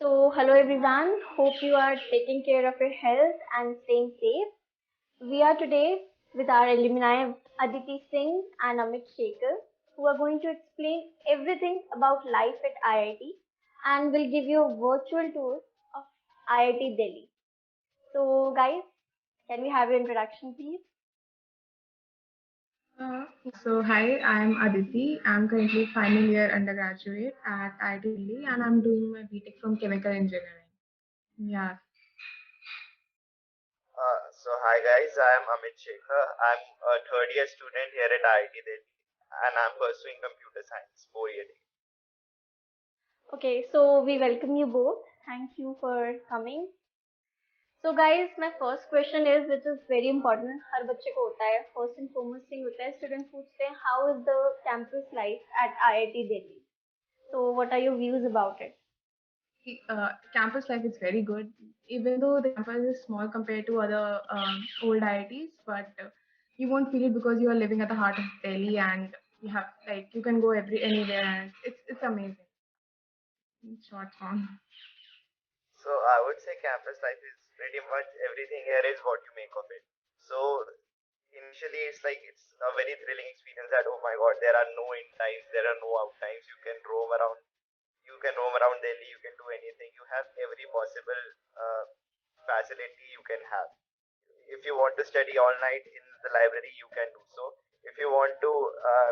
Hello everyone. Hope you are taking care of your health and staying safe. We are today with our alumni Aditi Singh and Amit Shekhar, who are going to explain everything about life at IIT and will give you a virtual tour of IIT Delhi. Guys, can we have your introduction, please? Uh, hi, I'm Aditi. I'm currently final year undergraduate at IIT Delhi and I'm doing my BTech from Chemical Engineering. Yeah. Hi guys, I am Amit Shekhar. I'm a third year student here at IIT Delhi and I'm pursuing computer science 4 year degree. Okay, so we welcome you both. Thank you for coming. Guys, my first question is, which is very important. हर बच्चे को होता है. First and foremost thing होता है. Student पूछते हैं, how is the campus life at IIT Delhi? So, what are your views about it? Campus life is very good, even though the campus is small compared to other old IITs, but you won't feel it because you are living at the heart of Delhi and you have you can go anywhere and it's amazing. In short form. So I would say campus life is pretty much everything here is what you make of it. So initially it's a very thrilling experience that oh my god, there are no in times, there are no out times. You can roam around Delhi, you can do anything. You have every possible facility you can have. If you want to study all night in the library, you can do so. If you want to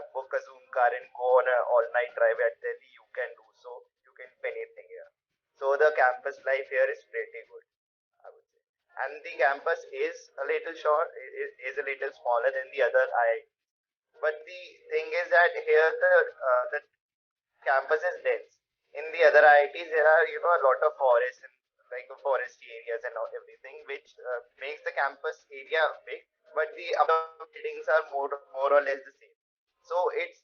book a Zoom car and go on an all night drive at Delhi, you can do so. You can do anything here. So the campus life here is pretty good, I would say. And the campus is a little short, is a little smaller than the other I. But the thing is that here the campus is dense. In the other IITs, there are a lot of forests and like foresty areas and everything, which makes the campus area big. But the other buildings are more or less the same. So it's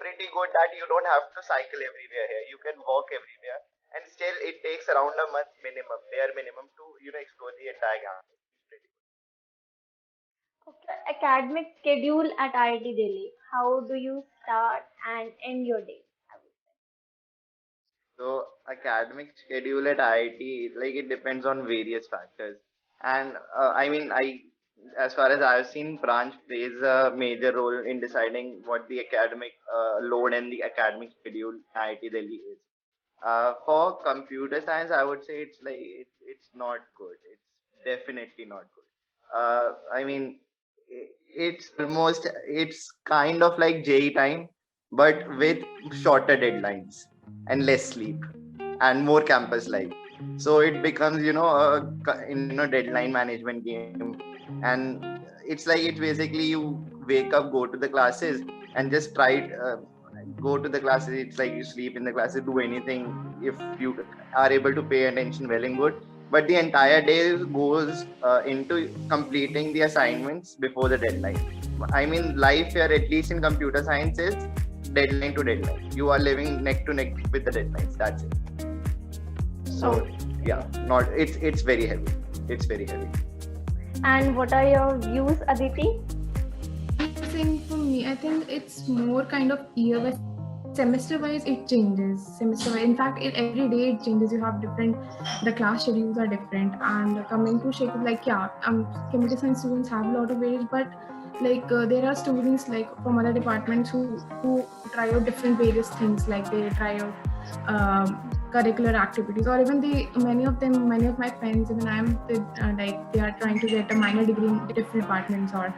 pretty good that you don't have to cycle everywhere here. You can walk everywhere, and still it takes around a month minimum, bare minimum, to explore the entire campus. It's pretty good. Okay, academic schedule at IIT Delhi. How do you start and end your day? I would So academic schedule at IIT, like it depends on various factors. And as far as I've seen, branch plays a major role in deciding what the academic load and the academic schedule IIT Delhi is. For computer science, I would say it's not good. It's definitely not good. I mean, it's kind of like JE time, but with shorter deadlines and less sleep and more campus life. So it becomes deadline management game, and it's basically you wake up, go to the classes, and just go to the classes. It's like you sleep in the classes, do anything if you are able to pay attention well and good. But the entire day goes into completing the assignments before the deadline. I mean, life here, at least in computer science, is deadline to deadline. You are living neck to neck with the deadlines. That's it. say. So Okay. yeah, not it's very heavy. It's very heavy. And what are your views, Aditi? Think for me, I think it's more kind of year by semester wise it changes. Semester wise, in fact, every day it changes. You have different, the class schedules are different. And coming to shape, computer science students have a lot of various, but there are students like from other departments who try out different various things. Like they try out curricular activities, or even many of my friends, even I'm with, they are trying to get a minor degree in different departments, or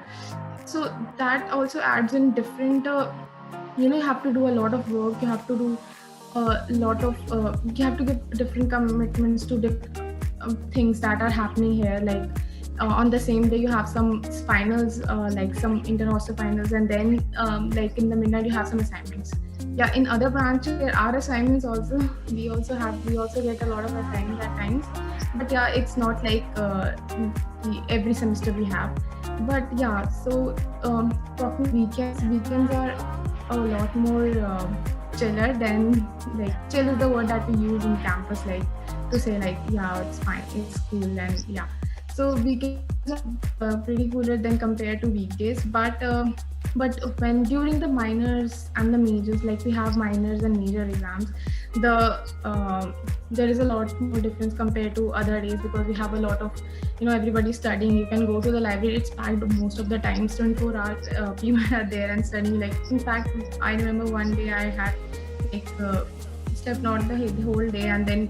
so that also adds in different you have to do a lot of work. You have to do a lot of you have to give different commitments to different things that are happening here. On the same day you have some finals, like some inter-hostel finals, and then in the midnight you have some assignments. Yeah, in other branches there are assignments also. We also get a lot of assignments at times, but yeah, it's not like every semester we have. But yeah, so talking weekends are a lot more chiller than, chill is the word that we use in campus, to say yeah, it's fine, it's cool. And yeah, so weekends are pretty cooler than compared to weekdays. But But when during the minors and the majors, like we have minors and major exams, there is a lot more difference compared to other days, because we have a lot of, everybody studying. You can go to the library, it's packed most of the times, 24 hours. People are there and studying. Like, in fact, I remember one day I had like slept not the whole day, and then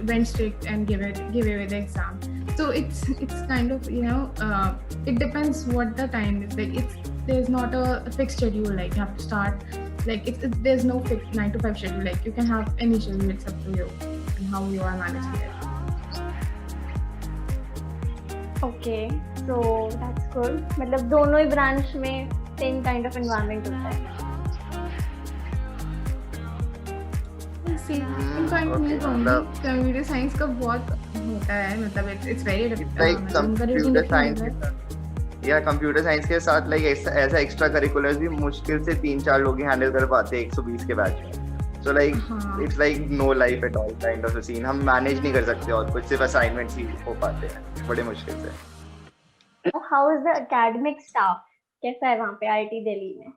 went straight and give away the exam. So it's kind of, it depends what the time is. Like, there's not a fixed schedule, like you have to start, like there's no fixed 9 to 5 schedule. Like, you can have any schedule, it's up to you and how you are managing it. Okay, so that's good. मतलब दोनों ही branch में same kind of environment होता है. In fact, मैं कहूँगी computer science का बहुत होता है, मतलब it's very like computer science computer science के साथ लाइक ऐसा एक्स्ट्रा करिकुलर्स भी मुश्किल से 3-4 लोग ही हैंडल कर पाते हैं 120 के बैच में. So like it's like no life at all kind of a scene. हम मैनेज नहीं कर सकते और कुछ सिर्फ असाइनमेंट्स ही हो पाते हैं बड़े मुश्किल से. How is the academic staff? कैसा है वहाँ पे IIT दिल्ली में?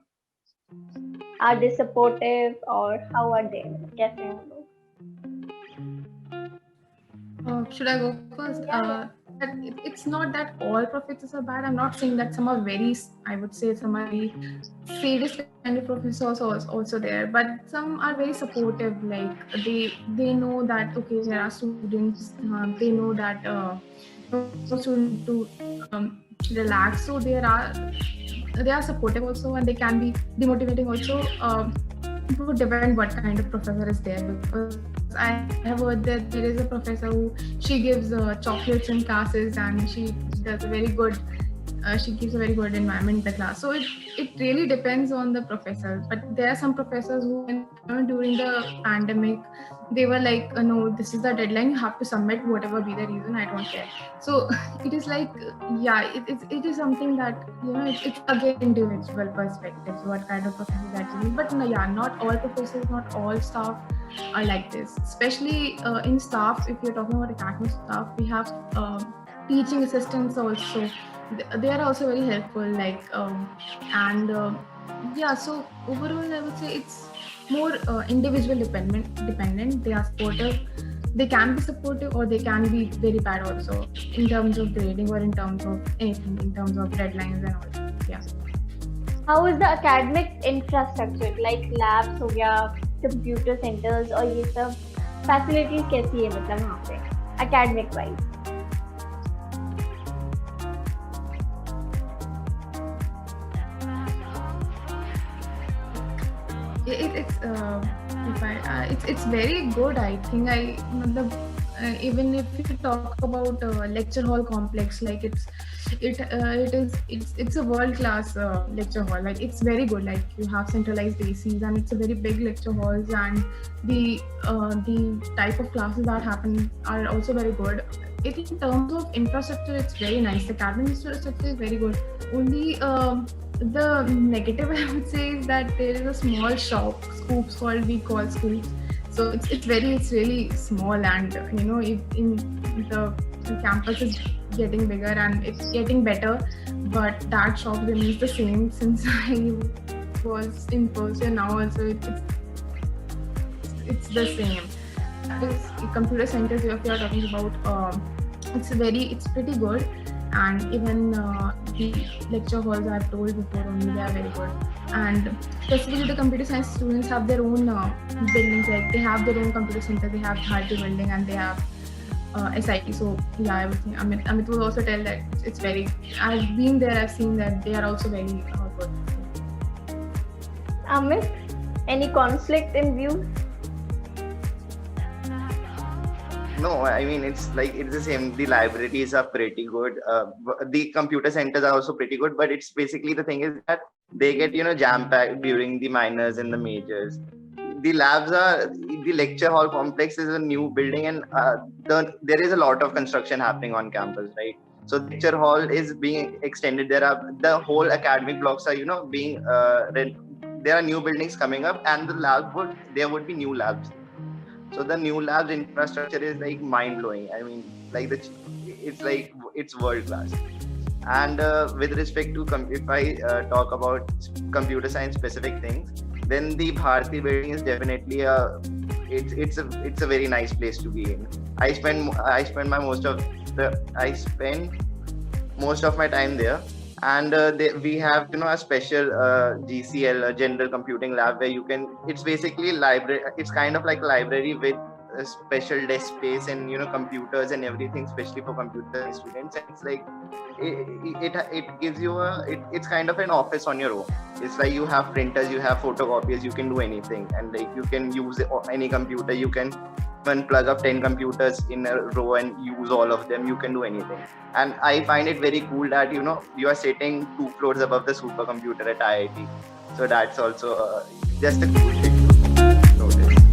Are they supportive or how are they? कैसे हैं वो लोग? Should I go first? It's not that all professors are bad. I'm not saying that some are very, I would say some are very sadist kind of professors also there, but some are very supportive. Like, they know that, okay, there are students, they know that students to relax, so they are supportive also, and they can be demotivating also. It would depend what kind of professor is there, because I have heard that there is a professor she gives chocolates in classes, and she does a very good she gives a very good environment in the class. So it really depends on the professor. But there are some professors who, during the pandemic, they were like, no, this is the deadline, you have to submit, whatever be the reason, I don't care. So it is like, yeah, it is something that, it's again individual perspectives, what kind of professor that you need. But yeah, not all professors, not all staff are like this. Especially in staff, if you're talking about academic staff, we have teaching assistants also. They are also very helpful, like yeah, so overall I would say it's more individual dependent. They are supportive, they can be supportive, or they can be very bad also, in terms of grading or in terms of anything, in terms of deadlines and all. Yeah. How is the academic infrastructure, like labs हो गया, computer centers और ये सब facilities कैसी है मतलब वहाँ पे academic wise? It's very good. I think even if you talk about lecture hall complex, like it's a world class lecture hall. Like, it's very good. Like, you have centralized ACs, and it's a very big lecture halls, and the type of classes that happen are also very good. In terms of infrastructure, it's very nice. The academic infrastructure is very good. Only the negative I would say is that there is a small shop, Scoops, we call Scoops. So it's really small, and if in the campus is getting bigger and it's getting better, but that shop remains the same since I was in person. Now also it's the same. This computer centers, if you are talking about, it's pretty good. And even the lecture halls I've told before only, they are very good. And specifically the computer science students have their own buildings, like they have their own computer center, they have Bharti building, and they have SIT. So yeah, I would think Amit will also tell that it's very, I've been there, I've seen that they are also very good. Amit, any conflict in views? No, I mean, it's the same. The libraries are pretty good. The computer centers are also pretty good, but it's basically, the thing is that they get, jam packed during the minors and the majors. The lecture hall complex is a new building, and there is a lot of construction happening on campus, right? So the lecture hall is being extended. The whole academic blocks are, being there are new buildings coming up, and there would be new labs. So the new labs infrastructure is like mind blowing. I mean, it's world class. And with respect to if I talk about computer science specific things, then the Bharati building is definitely it's a very nice place to be in. I spend most of my time there. And we have a special GCL, general computing lab, where it's basically library. It's kind of like a library with a special desk space and computers and everything, especially for computer science students. And it's like it gives you it's kind of an office on your own. It's like you have printers, you have photocopiers, you can do anything, and like you can use any computer. You can even plug up 10 computers in a row and use all of them. You can do anything. And I find it very cool that you are sitting 2 floors above the supercomputer at IIT. So that's also just a cool thing to notice.